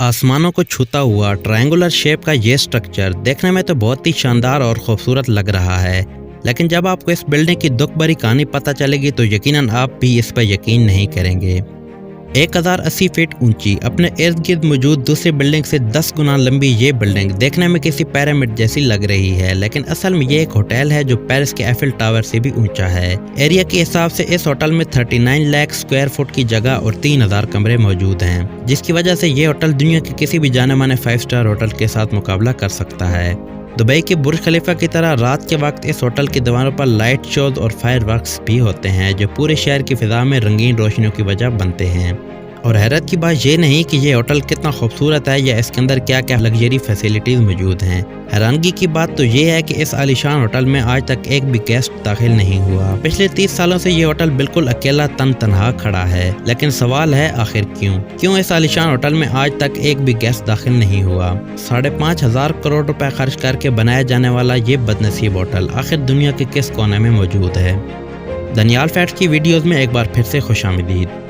आसमानों को छूता हुआ ट्रायंगुलर शेप का ये स्ट्रक्चर देखने में तो बहुत ही शानदार और खूबसूरत लग रहा है, लेकिन जब आपको इस बिल्डिंग की दुख भरी कहानी पता चलेगी तो यकीनन आप भी इस पर यकीन नहीं करेंगे। 1080 फीट ऊंची, अपने इर्द गिर्द मौजूद दूसरी बिल्डिंग से 10 गुना लंबी ये बिल्डिंग देखने में किसी पिरामिड जैसी लग रही है, लेकिन असल में ये एक होटल है जो पेरिस के एफिल टावर से भी ऊंचा है। एरिया के हिसाब से इस होटल में 39 लाख स्क्वायर फुट की जगह और 3000 कमरे मौजूद हैं, जिसकी वजह से ये होटल दुनिया के किसी भी जाने माने 5 स्टार होटल के साथ मुकाबला कर सकता है। दुबई के बुर्ज खलीफा की तरह रात के वक्त इस होटल की दीवारों पर लाइट शोज और फायर वर्क्स भी होते हैं, जो पूरे शहर की फिजा में रंगीन रोशनियों की वजह बनते हैं। और हैरत की बात ये नहीं कि ये होटल कितना खूबसूरत है या इसके अंदर क्या क्या लग्जरी फैसिलिटीज़ मौजूद हैं। हैरानगी की बात तो ये है कि इस आलीशान होटल में आज तक एक भी गेस्ट दाखिल नहीं हुआ। पिछले 30 सालों से ये होटल बिल्कुल अकेला तनहा खड़ा है, लेकिन सवाल है आखिर क्यों इस आलीशान होटल में आज तक एक भी गेस्ट दाखिल नहीं हुआ। 5,500 करोड़ रुपए खर्च करके बनाया जाने वाला ये बदनसीब होटल आखिर दुनिया के किस कोने में मौजूद है। दनियाल फैक्ट्स की वीडियोज़ में एक बार फिर से खुशामदीद।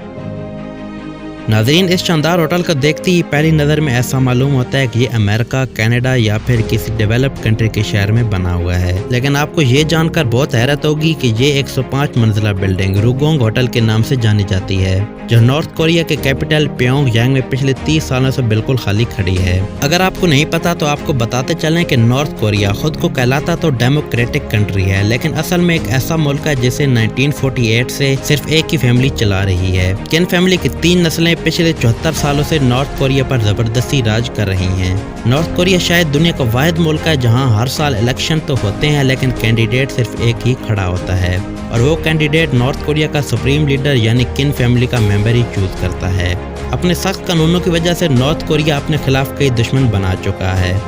नाज़रीन, इस शानदार होटल को देखते ही पहली नज़र में ऐसा मालूम होता है कि ये अमेरिका, कनाडा या फिर किसी डेवलप्ड कंट्री के शहर में बना हुआ है, लेकिन आपको ये जानकर बहुत हैरत होगी कि ये 105 मंजिला बिल्डिंग रुगोंग होटल के नाम से जानी जाती है, जो नॉर्थ कोरिया के कैपिटल प्योंगयांग में पिछले 30 सालों से बिल्कुल खाली खड़ी है। अगर आपको नहीं पता तो आपको बताते चलें कि नॉर्थ कोरिया खुद को कहलाता तो डेमोक्रेटिक कंट्री है, लेकिन असल में एक ऐसा मुल्क है जिसे 1948 से सिर्फ एक ही फैमिली चला रही है। किन फैमिली की 3 नस्लें पिछले 74 सालों से नॉर्थ कोरिया पर जबरदस्ती राज कर रही हैं। नॉर्थ कोरिया शायद दुनिया का वाहिद मुल्क है जहां हर साल इलेक्शन तो होते हैं, लेकिन कैंडिडेट सिर्फ एक ही खड़ा होता है, और वो कैंडिडेट नॉर्थ कोरिया का सुप्रीम लीडर यानी किन फैमिली का मेंबर ही चूज करता है। अपने सख्त कानूनों की वजह से नॉर्थ कोरिया अपने खिलाफ कई दुश्मन बना चुका है,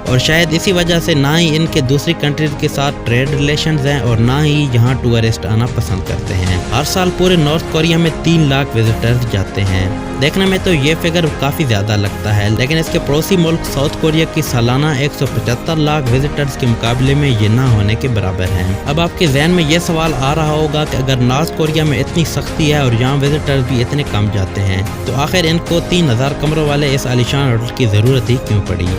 और शायद इसी वजह से ना ही इनके दूसरी कंट्रीज के साथ ट्रेड रिलेशंस हैं और ना ही यहाँ टूरिस्ट आना पसंद करते हैं। हर साल पूरे नॉर्थ कोरिया में 3 लाख विजिटर्स जाते हैं। देखने में तो ये फिगर काफ़ी ज़्यादा लगता है, लेकिन इसके पड़ोसी मुल्क साउथ कोरिया की सालाना 175 लाख विजिटर्स के मुकाबले में ये ना होने के बराबर हैं। अब आपके जहन में ये सवाल आ रहा होगा कि अगर नॉर्थ कोरिया में इतनी सख्ती है और यहाँ विजिटर्स भी इतने कम जाते हैं, तो आखिर इनको 3000 कमरों वाले इस आलीशान होटल की ज़रूरत ही क्यों पड़ी।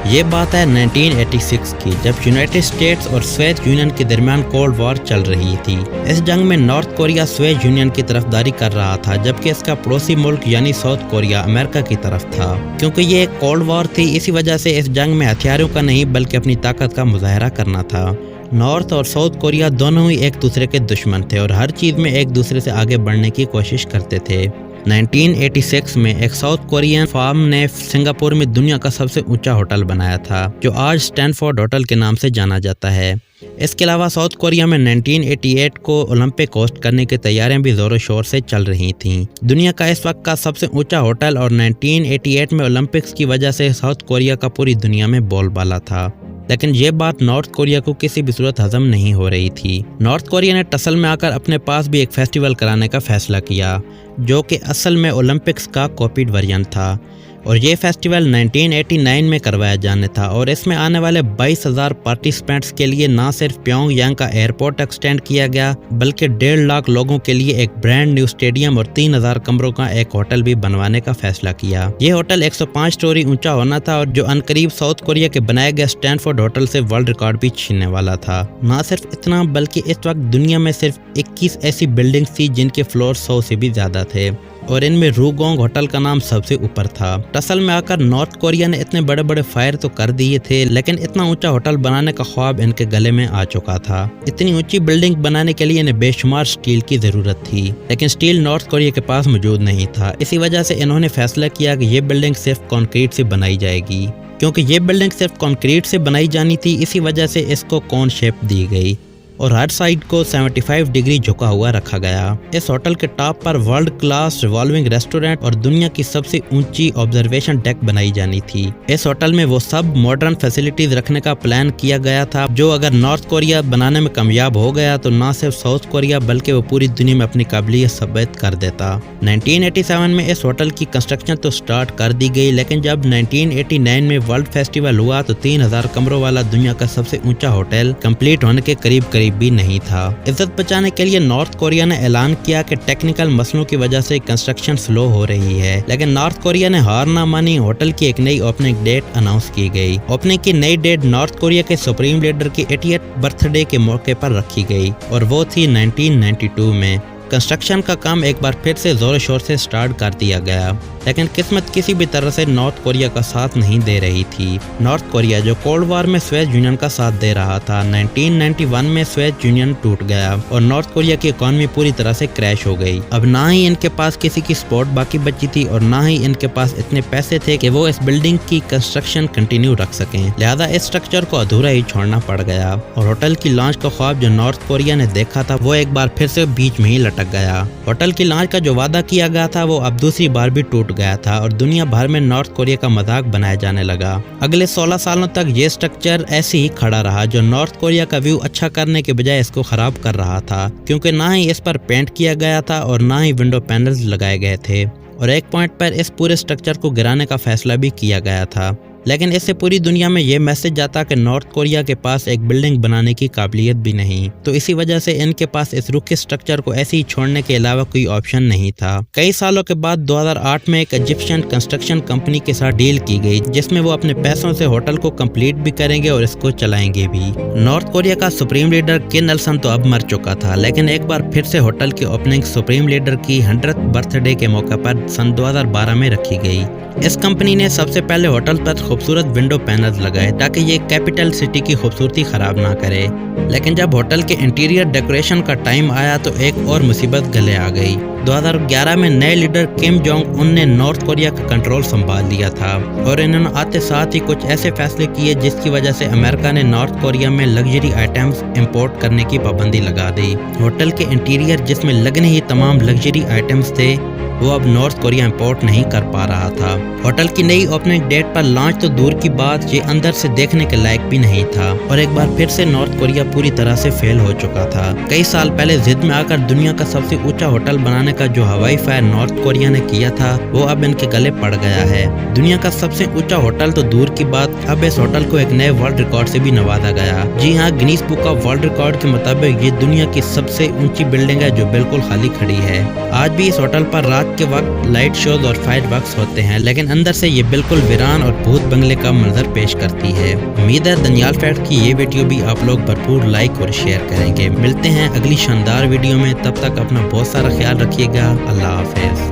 ये बात है 1986 की, जब यूनाइटेड स्टेट्स और सोवियत यूनियन के दरमियान कोल्ड वॉर चल रही थी। इस जंग में नॉर्थ कोरिया सोवियत यूनियन की तरफदारी कर रहा था, जबकि इसका पड़ोसी मुल्क यानी साउथ कोरिया अमेरिका की तरफ था। क्योंकि ये एक कोल्ड वॉर थी, इसी वजह से इस जंग में हथियारों का नहीं बल्कि अपनी ताकत का मुजाहरा करना था। नॉर्थ और साउथ कोरिया दोनों ही एक दूसरे के दुश्मन थे और हर चीज़ में एक दूसरे से आगे बढ़ने की कोशिश करते थे। 1986 में एक साउथ कोरियन फर्म ने सिंगापुर में दुनिया का सबसे ऊंचा होटल बनाया था, जो आज स्टैनफोर्ड होटल के नाम से जाना जाता है। इसके अलावा साउथ कोरिया में 1988 को ओलंपिक होस्ट करने की तैयारियां भी जोरों शोर से चल रही थीं। दुनिया का इस वक्त का सबसे ऊंचा होटल और 1988 में ओलंपिक्स की वजह से साउथ कोरिया का पूरी दुनिया में बोलबाला था, लेकिन ये बात नॉर्थ कोरिया को किसी भी सूरत हजम नहीं हो रही थी। नॉर्थ कोरिया ने टसल में आकर अपने पास भी एक फेस्टिवल कराने का फैसला किया, जो कि असल में ओलंपिक्स का कॉपीड वर्जन था, और ये फेस्टिवल 1989 में करवाया जाने था, और इसमें आने वाले 22,000 पार्टिसिपेंट्स के लिए ना सिर्फ प्योंगयांग का एयरपोर्ट एक्सटेंड किया गया, बल्कि 1.5 लाख लोगों के लिए एक ब्रांड न्यू स्टेडियम और 3000 कमरों का एक होटल भी बनवाने का फैसला किया। ये होटल 105 स्टोरी ऊंचा होना था, और जो अनकरीब साउथ कोरिया के बनाए गए स्टैनफोर्ड होटल से वर्ल्ड रिकॉर्ड भी छीनने वाला था। ना सिर्फ इतना, बल्कि इस वक्त दुनिया में सिर्फ 21 ऐसी बिल्डिंग्स थी जिनके फ्लोर 100 से भी ज्यादा थे, और इनमें रुगोंग होटल का नाम सबसे ऊपर था। टसल में आकर नॉर्थ कोरिया ने इतने बड़े बड़े फायर तो कर दिए थे, लेकिन इतना ऊंचा होटल बनाने का ख्वाब इनके गले में आ चुका था। इतनी ऊंची बिल्डिंग बनाने के लिए इन्हें बेशुमार स्टील की जरूरत थी, लेकिन स्टील नॉर्थ कोरिया के पास मौजूद नहीं था। इसी वजह से इन्होंने फैसला किया कि ये बिल्डिंग सिर्फ कंक्रीट से बनाई जाएगी। क्योंकि ये बिल्डिंग सिर्फ कंक्रीट से बनाई जानी थी, इसी वजह से इसको कोन शेप दी गई और हर साइड को 75 डिग्री झुका हुआ रखा गया। इस होटल के टॉप पर वर्ल्ड क्लास रिवॉल्विंग रेस्टोरेंट और दुनिया की सबसे ऊंची ऑब्जर्वेशन डेक बनाई जानी थी। इस होटल में वो सब मॉडर्न फैसिलिटीज रखने का प्लान किया गया था, जो अगर नॉर्थ कोरिया बनाने में कामयाब हो गया तो ना सिर्फ साउथ कोरिया बल्कि वो पूरी दुनिया में अपनी काबिलियत साबित कर देता। 1987 में इस होटल की कंस्ट्रक्शन तो स्टार्ट कर दी गई, लेकिन जब 1989 में वर्ल्ड फेस्टिवल हुआ तो 3000 कमरों वाला दुनिया का सबसे ऊंचा होटल कंप्लीट होने के करीब करीब भी नहीं था। इज्जत बचाने के लिए नॉर्थ कोरिया ने ऐलान किया कि टेक्निकल मसलों की वजह से कंस्ट्रक्शन स्लो हो रही है, लेकिन नॉर्थ कोरिया ने हार ना मानी। होटल की एक नई ओपनिंग डेट अनाउंस की गई। ओपनिंग की नई डेट नॉर्थ कोरिया के सुप्रीम लीडर की 80th बर्थडे के मौके पर रखी गई और वो थी 1992 में। कंस्ट्रक्शन का काम एक बार फिर से जोर शोर से स्टार्ट कर दिया गया, लेकिन किस्मत किसी भी तरह से नॉर्थ कोरिया का साथ नहीं दे रही थी। नॉर्थ कोरिया जो कोल्ड वार में सोवियत यूनियन का साथ दे रहा था, 1991 में सोवियत यूनियन टूट गया और नॉर्थ कोरिया की इकॉनमी पूरी तरह से क्रैश हो गई। अब ना ही इनके पास किसी की सपोर्ट बाकी बची थी और ना ही इनके पास इतने पैसे थे कि वो इस बिल्डिंग की कंस्ट्रक्शन कंटिन्यू रख सकें। लिहाजा इस स्ट्रक्चर को अधूरा ही छोड़ना पड़ गया और होटल की लॉन्च का ख्वाब जो नॉर्थ कोरिया ने देखा था वो एक बार फिर से बीच में ही लटक गया। होटल की लॉन्च का जो वादा किया गया था वो अब दूसरी बार भी टूट गया था और दुनिया भर में नॉर्थ कोरिया का मजाक बनाया जाने लगा। अगले 16 सालों तक ये स्ट्रक्चर ऐसे ही खड़ा रहा जो नॉर्थ कोरिया का व्यू अच्छा करने के बजाय इसको खराब कर रहा था, क्योंकि ना ही इस पर पेंट किया गया था और ना ही विंडो पैनल्स लगाए गए थे और एक पॉइंट पर इस पूरे स्ट्रक्चर को गिराने का फैसला भी किया गया था। लेकिन इससे पूरी दुनिया में ये मैसेज जाता कि नॉर्थ कोरिया के पास एक बिल्डिंग बनाने की काबिलियत भी नहीं, तो इसी वजह से इनके पास इस रुके स्ट्रक्चर को ऐसे ही छोड़ने के अलावा कोई ऑप्शन नहीं था। कई सालों के बाद 2008 में एक इजिप्शियन कंस्ट्रक्शन कंपनी के साथ डील की गई जिसमें वो अपने पैसों से होटल को कंप्लीट भी करेंगे और इसको चलाएंगे भी। नॉर्थ कोरिया का सुप्रीम लीडर किम इल सुंग तो अब मर चुका था, लेकिन एक बार फिर से होटल की ओपनिंग सुप्रीम लीडर की 100th बर्थडे के मौके पर सन 2012 में रखी गई। इस कंपनी ने सबसे पहले होटल पर खूबसूरत विंडो पैनल्स लगाए ताकि ये कैपिटल सिटी की खूबसूरती खराब ना करे। लेकिन जब होटल के इंटीरियर डेकोरेशन का टाइम आया तो एक और मुसीबत गले आ गई। 2011 में नए लीडर किम जोंग उन ने नॉर्थ कोरिया का कंट्रोल संभाल लिया था और इन्होंने आते साथ ही कुछ ऐसे फैसले किए जिसकी वजह से अमेरिका ने नॉर्थ कोरिया में लग्जरी आइटम्स इंपोर्ट करने की पाबंदी लगा दी। होटल के इंटीरियर जिसमें लगने ही तमाम लग्जरी आइटम्स थे वो अब नॉर्थ कोरिया इंपोर्ट नहीं कर पा रहा था। होटल की नई ओपनिंग डेट पर लॉन्च तो दूर की बात, ये अंदर से देखने के लायक भी नहीं था और एक बार फिर से नॉर्थ कोरिया पूरी तरह से फेल हो चुका था। कई साल पहले जिद में आकर दुनिया का सबसे ऊंचा होटल बनाने का जो हवाई फायर नॉर्थ कोरिया ने किया था वो अब इनके गले पड़ गया है। दुनिया का सबसे ऊंचा होटल तो दूर की बात, अब इस होटल को एक नए वर्ल्ड रिकॉर्ड से भी नवाजा गया। जी हाँ, Guinness book of world record के मुताबिक ये दुनिया की सबसे ऊंची बिल्डिंग है जो बिल्कुल खाली खड़ी है। आज भी इस होटल पर रात के वक्त लाइट शोज और फायर वर्क्स होते हैं, लेकिन अंदर से ये बिल्कुल वीरान और भूत बंगले का मंजर पेश करती है। उम्मीद है दनियाल फैक्ट की ये वीडियो भी आप लोग भरपूर लाइक और शेयर करेंगे। मिलते हैं अगली शानदार वीडियो में, तब तक अपना बहुत सारा ख्याल रखिएगा। अल्लाह हाफिज।